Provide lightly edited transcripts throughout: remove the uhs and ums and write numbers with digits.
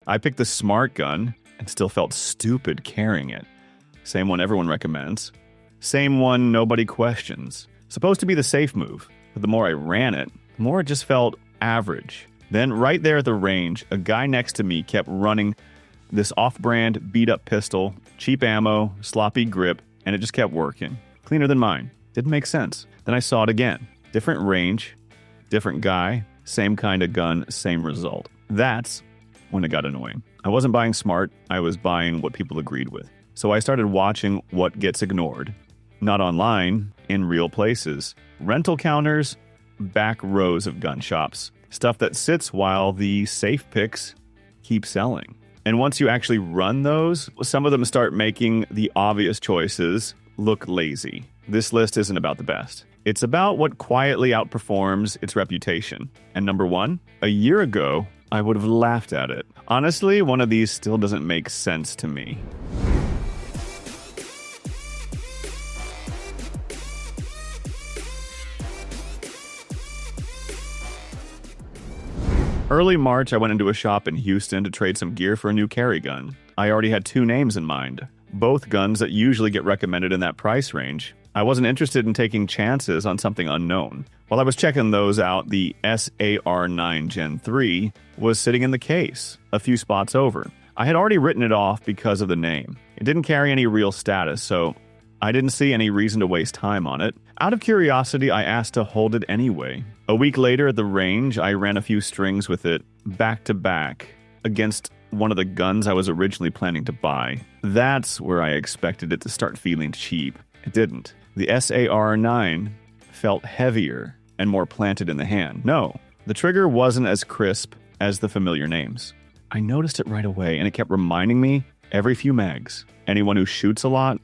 I picked the smart gun and still felt stupid carrying it. Same one everyone recommends. Same one nobody questions. Supposed to be the safe move, but the more I ran it, the more it just felt average. Then right there at the range, a guy next to me kept running this off-brand beat-up pistol, cheap ammo, sloppy grip, and it just kept working. Cleaner than mine. Didn't make sense. Then I saw it again. Different range, different guy, same kind of gun, same result. That's when it got annoying. I wasn't buying smart, I was buying what people agreed with. So I started watching what gets ignored. Not online, in real places. Rental counters, back rows of gun shops. Stuff that sits while the safe picks keep selling. And once you actually run those, some of them start making the obvious choices look lazy. This list isn't about the best. It's about what quietly outperforms its reputation. And number one, a year ago, I would have laughed at it. Honestly, one of these still doesn't make sense to me. Early March, I went into a shop in Houston to trade some gear for a new carry gun. I already had two names in mind, both guns that usually get recommended in that price range. I wasn't interested in taking chances on something unknown. While I was checking those out, the SAR9 Gen 3 was sitting in the case, a few spots over. I had already written it off because of the name. It didn't carry any real status, so I didn't see any reason to waste time on it. Out of curiosity, I asked to hold it anyway. A week later at the range, I ran a few strings with it back to back against one of the guns I was originally planning to buy. That's where I expected it to start feeling cheap. It didn't. The SAR9 felt heavier and more planted in the hand. No, the trigger wasn't as crisp as the familiar names. I noticed it right away, and it kept reminding me every few mags. Anyone who shoots a lot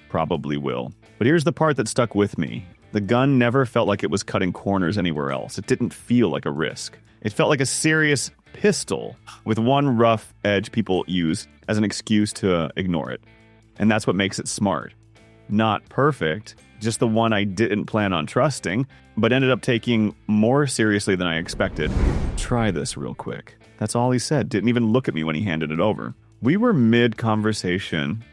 probably will. But here's the part that stuck with me. The gun never felt like it was cutting corners anywhere else. It didn't feel like a risk. It felt like a serious pistol with one rough edge people use as an excuse to ignore it. And that's what makes it smart. Not perfect, just the one I didn't plan on trusting, but ended up taking more seriously than I expected. Try this real quick. That's all he said. Didn't even look at me when he handed it over. We were mid-conversation,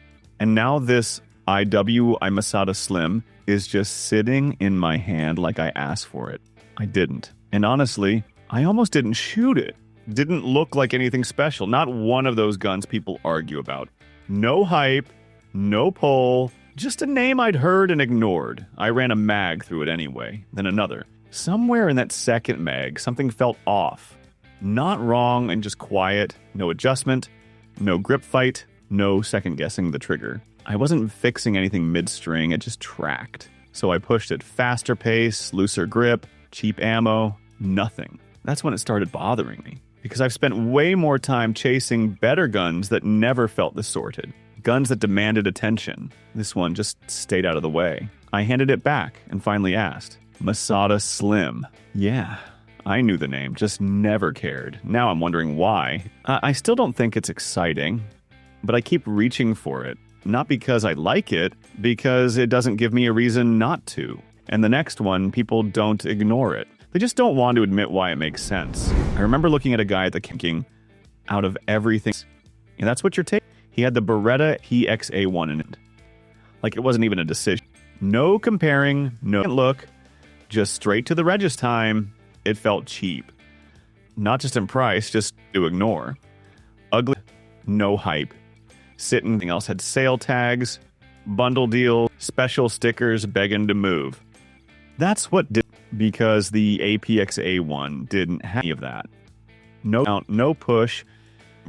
and now this IWI Masada Slim is just sitting in my hand like I asked for it. I didn't. And honestly, I almost didn't shoot it. Didn't look like anything special. Not one of those guns people argue about. No hype, no pull, just a name I'd heard and ignored. I ran a mag through it anyway, then another. Somewhere in that second mag, something felt off. Not wrong and just quiet. No adjustment, no grip fight, no second guessing the trigger. I wasn't fixing anything mid-string, it just tracked. So I pushed it faster pace, looser grip, cheap ammo, nothing. That's when it started bothering me. Because I've spent way more time chasing better guns that never felt this sorted. Guns that demanded attention. This one just stayed out of the way. I handed it back and finally asked, Masada Slim. Yeah, I knew the name, just never cared. Now I'm wondering why. I still don't think it's exciting, but I keep reaching for it. Not because I like it, because it doesn't give me a reason not to. And the next one, people don't ignore it. They just don't want to admit why it makes sense. I remember looking at a guy at the thinking, out of everything, and that's what you're taking. He had the Beretta PX A1 in it. Like it wasn't even a decision. No comparing, no look, just straight to the regis time. It felt cheap. Not just in price, just to ignore. Ugly, no hype. Sitting, anything else had sale tags, bundle deal, special stickers begging to move. That's what did, because the APX A1 didn't have any of that. No count, no push,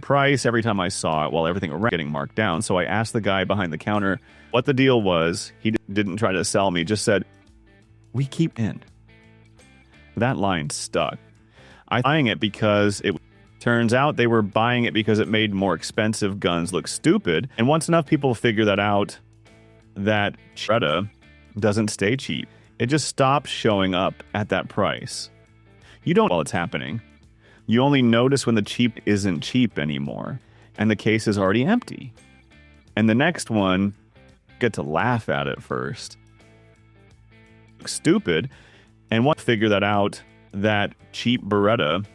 price every time I saw it while everything was getting marked down. So I asked the guy behind the counter what the deal was. He didn't try to sell me, just said, we keep in. That line stuck. I buying it because it turns out they were buying it because it made more expensive guns look stupid. And once enough people figure that out, that Beretta doesn't stay cheap. It just stops showing up at that price. You don't know while it's happening. You only notice when the cheap isn't cheap anymore, and the case is already empty. And the next one, get to laugh at it first. Stupid, and once figure that out, that cheap Beretta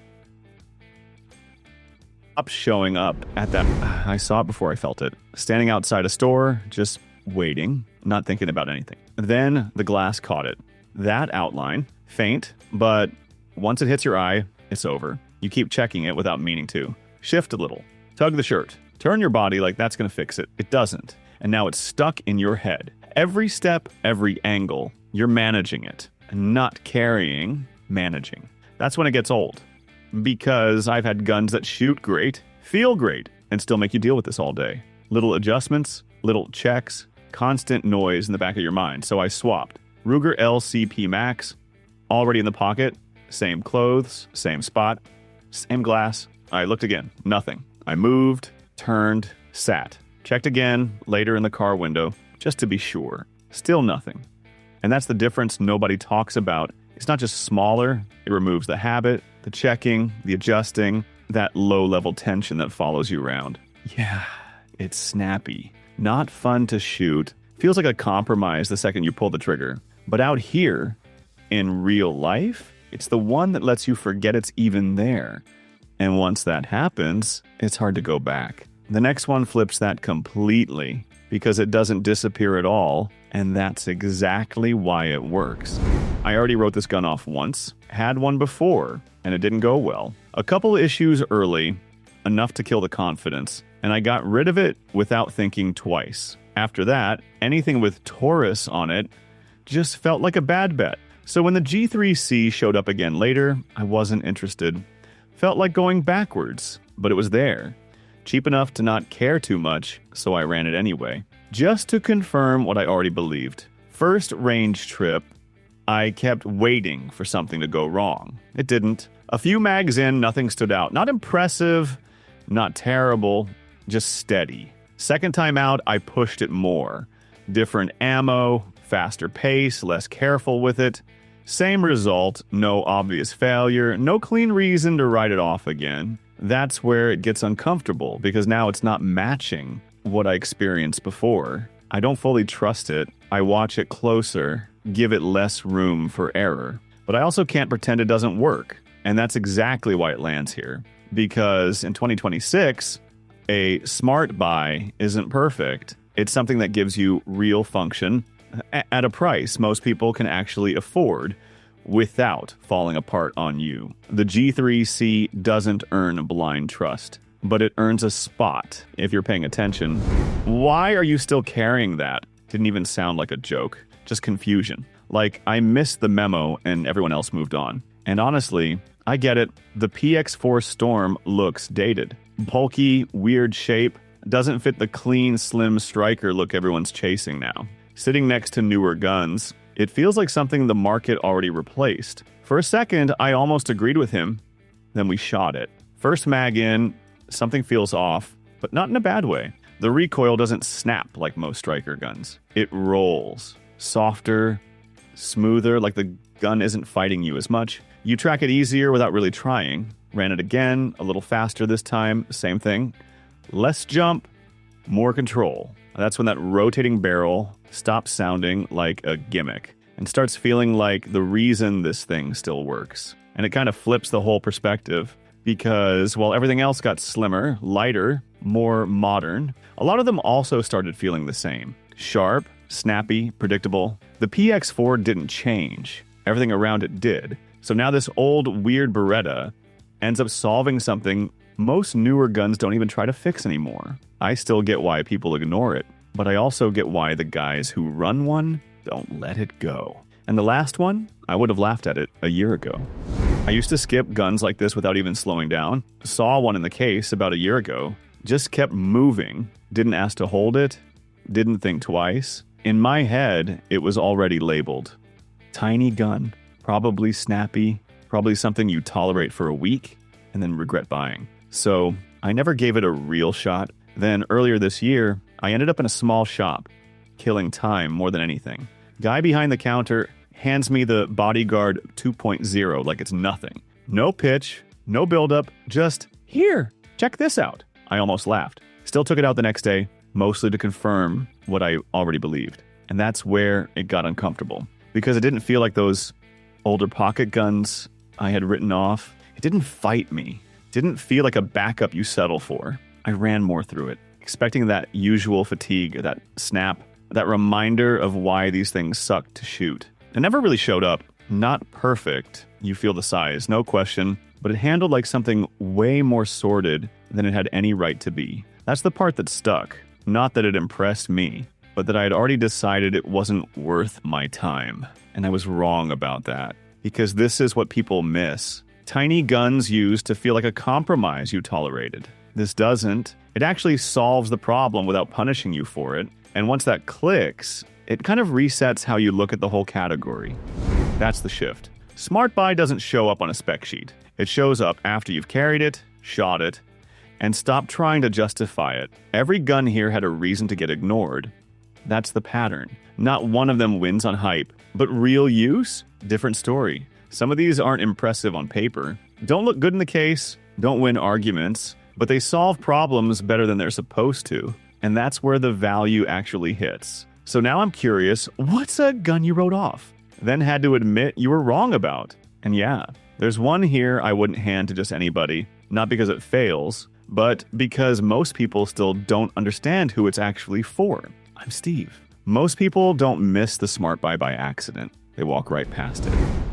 Up showing up at that. I saw it before I felt it. Standing outside a store, just waiting, not thinking about anything. Then the glass caught it. That outline, faint, but once it hits your eye, it's over. You keep checking it without meaning to. Shift a little. Tug the shirt. Turn your body like that's going to fix it. It doesn't. And now it's stuck in your head. Every step, every angle, you're managing it. Not carrying, managing. That's when it gets old. Because I've had guns that shoot great, feel great, and still make you deal with this all day. Little adjustments, little checks, constant noise in the back of your mind. So I swapped. Ruger LCP MAX, already in the pocket, same clothes, same spot, same glass. I looked again, nothing. I moved, turned, sat. Checked again, later in the car window, just to be sure. Still nothing. And that's the difference nobody talks about. It's not just smaller, it removes the habit, the checking, the adjusting, that low-level tension that follows you around. Yeah, it's snappy. Not fun to shoot. Feels like a compromise the second you pull the trigger. But out here, in real life, it's the one that lets you forget it's even there. And once that happens, it's hard to go back. The next one flips that completely because it doesn't disappear at all, and that's exactly why it works. I already wrote this gun off once, had one before, and it didn't go well. A couple issues early, enough to kill the confidence, and I got rid of it without thinking twice. After that, anything with Taurus on it just felt like a bad bet. So when the G3C showed up again later, I wasn't interested. Felt like going backwards, but it was there. Cheap enough to not care too much, so I ran it anyway. Just to confirm what I already believed. First range trip, I kept waiting for something to go wrong. It didn't. A few mags in, nothing stood out. Not impressive, not terrible, just steady. Second time out, I pushed it more. Different ammo, faster pace, less careful with it. Same result, no obvious failure, no clean reason to write it off again. That's where it gets uncomfortable, because now it's not matching what I experienced before. I don't fully trust it. I watch it closer, give it less room for error. But I also can't pretend it doesn't work. And that's exactly why it lands here. Because in 2026, a smart buy isn't perfect. It's something that gives you real function at a price most people can actually afford without falling apart on you. The G3C doesn't earn blind trust, but it earns a spot if you're paying attention. Why are you still carrying that? Didn't even sound like a joke, just confusion. Like I missed the memo and everyone else moved on. And honestly, I get it. The PX4 Storm looks dated. Bulky, weird shape, doesn't fit the clean, slim striker look everyone's chasing now. Sitting next to newer guns, it feels like something the market already replaced. For a second, I almost agreed with him. Then we shot it. First mag in, something feels off, but not in a bad way. The recoil doesn't snap like most striker guns. It rolls. Softer, smoother, like the gun isn't fighting you as much. You track it easier without really trying. Ran it again, a little faster this time, same thing. Less jump, more control. That's when that rotating barrel stops sounding like a gimmick and starts feeling like the reason this thing still works. And it kind of flips the whole perspective because while everything else got slimmer, lighter, more modern, a lot of them also started feeling the same. Sharp, snappy, predictable. The PX4 didn't change. Everything around it did. So now this old, weird Beretta ends up solving something most newer guns don't even try to fix anymore. I still get why people ignore it, but I also get why the guys who run one don't let it go. And the last one, I would have laughed at it a year ago. I used to skip guns like this without even slowing down. Saw one in the case about a year ago. Just kept moving. Didn't ask to hold it. Didn't think twice. In my head, it was already labeled. Tiny gun. Probably snappy. Probably something you tolerate for a week and then regret buying. So I never gave it a real shot. Then earlier this year, I ended up in a small shop, killing time more than anything. Guy behind the counter hands me the Bodyguard 2.0 like it's nothing. No pitch, no buildup, just, here, check this out. I almost laughed. Still took it out the next day, mostly to confirm what I already believed. And that's where it got uncomfortable. Because it didn't feel like those older pocket guns I had written off. It didn't fight me. didn't feel like a backup you settle for. I ran more through it, expecting that usual fatigue, that snap, that reminder of why these things suck to shoot. It never really showed up. Not perfect, you feel the size, no question, but it handled like something way more sorted than it had any right to be. That's the part that stuck. Not that it impressed me, but that I had already decided it wasn't worth my time. And I was wrong about that. Because this is what people miss. Tiny guns used to feel like a compromise you tolerated. This doesn't. It actually solves the problem without punishing you for it. And once that clicks, it kind of resets how you look at the whole category. That's the shift. Smart Buy doesn't show up on a spec sheet. It shows up after you've carried it, shot it, and stopped trying to justify it. Every gun here had a reason to get ignored. That's the pattern. Not one of them wins on hype, but real use? Different story. Some of these aren't impressive on paper, don't look good in the case, don't win arguments, but they solve problems better than they're supposed to. And that's where the value actually hits. So now I'm curious, what's a gun you wrote off? Then had to admit you were wrong about. And yeah, there's one here I wouldn't hand to just anybody, not because it fails, but because most people still don't understand who it's actually for. I'm Steve. Most people don't miss the Smart Buy by accident. They walk right past it.